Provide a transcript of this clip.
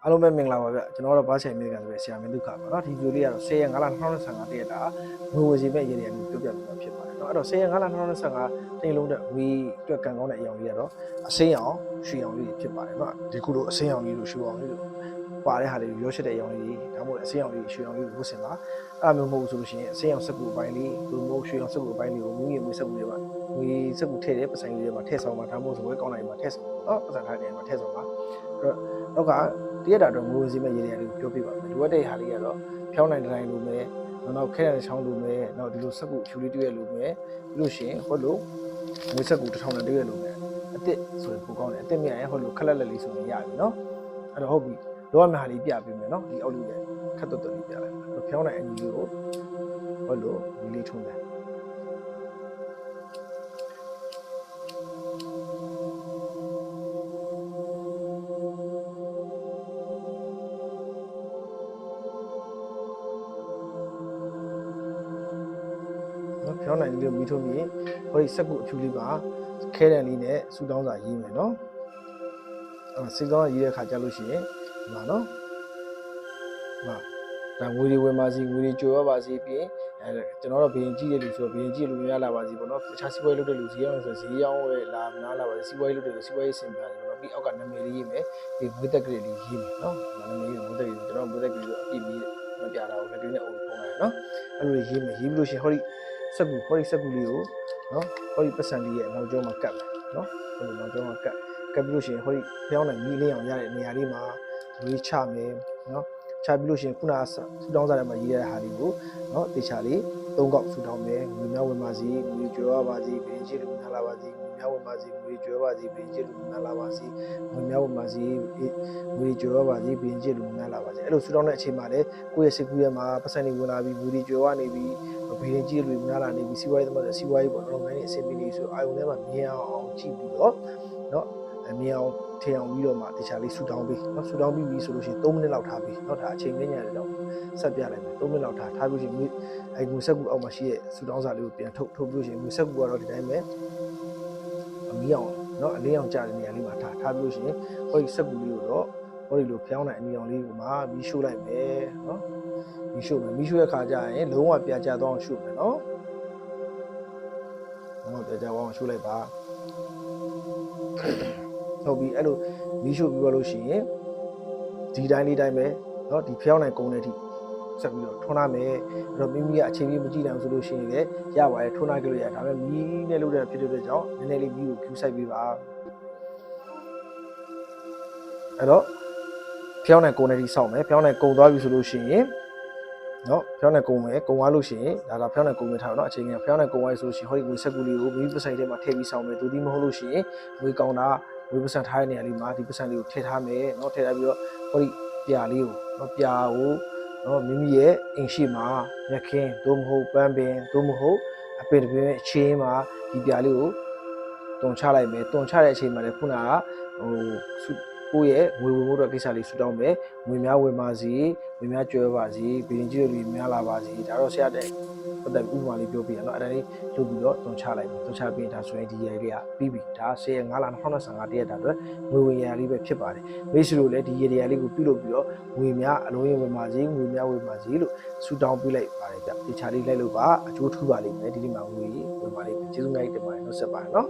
အားလုံးပဲမင်္ဂလာပါဗျကျွန်တော်တို့ဘာဆိုင်မိကန်ဆိုပဲဆရာမင်းဒုက္ခပါเนาะဒီဗီဒီယိုလေးကတော့10ရက်5လ2025တရက်တာငွေဝယ်စီမဲ့ရည်ရည်မျိုးပြောပြပေးမှာဖြစ်ပါတယ်เนาะအဲ့တော့10ရက်5လ2025တင်လုံးတဲ့ဝီအတွက်ကံကောင်းတဲ့အယောင်လေးကတော့အစိမ်းအောင်ရွှေအောင်လေးဖြစ်ပါတယ်เนาะဒီခုလိုအစိမ်းအောင်လေးတို့ရွှေအောင်လေးတို့ပါတဲ့ဟာလေးရောရှိတဲ့အယောင်လေးဒါမှမဟုတ်အစိမ်းအောင်လေးရွှေအောင်လေးကိုဝတ်ဆင်ပါအဲ့လိုမျိုးမဟုတ်ဆိုလို့ရှိရင်အစိမ်းအောင်စက်ကူအပိုင်းလေးဒီလိုမျိုးရွှေအောင်စက်ကူအပိုင်းလေးကိုငွေငွေစက်ကူလေးပါငွေစက်ကူထည့်တဲ့ပစိုင်းလေးတွေမှာထည့်ဆောင်ပါဒါမှမဟုတ်ဆိုဝဲကောင်းလိုက်မှာထည့်ဆောင်เนาะပစံထားတဲ့မှာထည့်ဆောင်ပါအဲ့တော့ကတရက်တာတော့ငိုစီမဲ့ရေတွေလေးပြောပြပါမယ်လိုအပ်တဲ့ဟာလေးကတော့ဖြောင်းနိုင်တိုင်းလိုမယ်နောက်ခဲတဲ့ချောင်းလိုမယ်နောက်ဒီလိုစက်ကူဖြူလေးတွေ့ရလိုမယ်ပြီးလို့ရှိရင်ဟောလို့ငွေစက်ကူ1000နဲ့တွေ့ရလိုမယ်အစ်စ်ဆိုရင်ပိုကောင်းတယ်အစ်စ်မြရင်ဟောလို့ခက်လက်လက်လေးဆိုရင်ရပြီเนาะအဲ့တော့ဟုတ်ပြီလိုအပ်မယ့်ဟာလေးပြပေးမယ်เนาะဒီအောက်လေးခက်တော်တော်လေးပြလိုက်မယ်ဖြောင်းနိုင်အညီလေးကိုဟောလို့ဒီလေးထုံးတယ်ဖြောင်းနိုင်လေးကိုမီးထုံးပြီးဟိုဒီစက်ကူအဖြူလေးပါခဲတံလေးနဲ့စူတောင်းစာရေးမယ်เนาะစိတ်ကောင်းရေးတဲ့ခါကြလို့ရှိရင်ဒီမှာเนาะဒါငွေတွေဝင်ပါစီငွေတွေကြွယ်ဝပါစီပြီးကျွန်တော်တို့ဘရင်ကြီးတဲ့လူဆိုဘရင်ကြီးလူများလာပါစီပေါ့เนาะတခြားစီးပွားရေးလုပ်တဲ့လူဈေးအောင်ဆိုဈေးရောင်းဝယ်လာမလားပါစီစီးပွားရေးလုပ်တဲ့လူစီးပွားရေးဆင်ပြတယ်ပေါ့เนาะပြီးအောက်ကနာမည်လေးရေးမယ်ဒီငွေတက်ကလေးရေးမယ်เนาะနာမည်ရေးငွေတက်ကလေးကျွန်တော်ငွေတက်ကလေးဆိုအပြည့်ပြီးမပြတာကိုလက်ကလေးနဲ့အုပ်ပုံလိုက်เนาะအဲ့လိုရေးမယ်ရေးပြီးလို့ရှိရင်ဟောဒီစက်ကူလေးကိုเนาะဟောဒီပတ်စံလေးရဲ့နောက်ကျောမှာကတ်မယ်เนาะဟိုနောက်ကျောမှာကတ်ပြီးလို့ရှိရင်ဟောဒီဖျောင်းနိုင်မီးလေးအောင်ရတဲ့နေရာလေးမှာရေးချမယ်เนาะချပြီးလို့ရှိရင်ခုနဆူတောင်းစားထဲမှာရေးရတဲ့ဟာလေးကိုเนาะတေချာလေး၃កောက်ဆူတောင်းမယ်ငွေများဝင်ပါစီငွေကျွေးပါစီဘင်းကြီးလူများလာပါစီငွေများဝင်ပါစီငွေကျွေးပါစီဘင်းကြီးလူများလာပါစီငွေများဝင်ပါစီငွေကျွေးပါစီဘင်းကြီးလူများလာပါစီအဲ့လိုဆူတောင်းတဲ့အချိန်မှာလည်းကိုယ့်ရဲ့စိတ်ကူးထဲမှာပတ်စံတွေဝင်လာပြီးငွေတွေကျွေးနေပြီးဘင်းကြီးလူများလာနေပြီးစီးပွားရေးသမားတွေစီးပွားရေးပေါ့နော်ငွေနဲ့အဆင်ပြေနေဆိုအာယုံထဲမှာမြင်အောင်ကြည့်ပြီးတော့เนาะမြင်အောင်ထင်အောင်ပြီးတော့မှတခြားလေးဆူတောင်းပြီးเนาะဆူတောင်းပြီးပြီဆိုလို့ရှိရင်3မိနစ်လောက်ထားပြီးเนาะဒါအချိန်မင်းညာတဲ့တော့ဆက်ပြလိုက်မယ်3မိနစ်လောက်ထားပြီးရှင်ငွေစက်ကူအောက်မှာရှိတဲ့ဆူတောင်းစာလေးကိုပြန်ထုတ်ပြီးလို့ရှိရင်ငွေစက်ကူကတော့ဒီတိုင်းပဲအမီးအောင်เนาะအလေးအောင်ကြာတဲ့နေရာလေးမှာထားပြီးလို့ရှိရင်ဟောဒီစက်ကူလေးကိုတော့ဟောဒီလိုဖျောင်းနိုင်အနီအောင်လေးကိုမှမီးရှို့လိုက်မယ်เนาะမီးရှို့တဲ့ခါကျရင်လုံးဝပြာကျသွားအောင်ရှို့မယ်เนาะလုံးဝပြာကျသွားအောင်ရှို့လိုက်ပါဟုတ်ပြီအဲ့လိုမီးရှို့ပြီးတော့လို့ရှိရင်ဒီတိုင်းလေးတိုင်းပဲเนาะဒီဖျောင်းနိုင်ကုန်းတဲ့အထိဆက်ပြီးတော့ထွန်းလာမယ်အဲ့တော့မိမိကအချိန်ကြီးမကြည့်နိုင်ဘူးဆိုလို့ရှိရင်လည်းရပါတယ်ထွန်းလာကြလို့ရဒါပေမဲ့မီးနဲ့လုပ်တဲ့ဖြစ်တဲ့အတွက်ကြောင့်နည်းနည်းလေးမီးကိုဖြူဆိုင်ပေးပါအဲ့တော့ဖျောင်းနိုင်ကုန်းတဲ့အထိစောင့်မယ်ဖျောင်းနိုင်ကုန်းသွားပြီဆိုလို့ရှိရင်เนาะဖျောင်းနိုင်ကုန်းမယ်ကုန်းသွားလို့ရှိရင်ဒါဖျောင်းနိုင်ကုန်းမယ်ထားတော့အချိန်ကြီးဖျောင်းနိုင်ကုန်းသွားဆိုလို့ရှိရင်ဟောဒီငွေစက်ကူလေးကိုမီးပစိုက်ထဲမှာထည့်ပြီးစောင့်မယ်သူဒီမဟုတ်လို့ရှိရင်ငွေကောင်တာဝေးပစံထားတဲ့နေရာလေးမှာဒီပစံလေးကိုထည့်ထားမယ်เนาะထည့်ထားပြီးတော့ဟောဒီပြာလေးကိုเนาะပြာကိုเนาะမိမိရဲ့အိမ်ရှိမှာညခင်းသို့မဟုတ်ပန်းပင်သို့မဟုတ်အပင်တစ်ပင်အချင်းမှာဒီပြာလေးကိုတွန်ချလိုက်မယ်တွန်ချတဲ့အချိန်မှာလည်းခုနကကိုယ့်ရဲ့ငွေဝင်ဖို့တော့ကိစ္စလေးဆူတောင်းမယ်ငွေများဝင်ပါစီငွေများကျွဲပါစီဘင်းကြီးတွေများလာပါစီဒါတော့ဆရာတဲ့ပတ်သက်ဥပမာလေးပြောပြရအောင်အဲ့ဒါလေးလုပ်ပြီးတော့တွန်ချလိုက်မယ်တွန်ချပြီးဒါဆိုရင်ဒီရည်လေးကပြီးပြီဒါ10ရက်5လ2025တရက်တာအတွက်ငွေဝင်ရလေးပဲဖြစ်ပါတယ်မိတ်ဆွေတို့လည်းဒီရည်လေးကိုပြုလုပ်ပြီးတော့ငွေများအလုံးရင်ဝင်ပါစီငွေများဝင်ပါစီလို့ဆူတောင်းပေးလိုက်ပါတယ်ဗျဒီချာလေးလိုက်လို့ပါအကျိုးထူးပါလိမ့်မယ်ဒီနေ့မှာငွေဝင်ပါလိမ့်မယ်ကျေးဇူးများတင်ပါတယ်နှုတ်ဆက်ပါတယ်နော်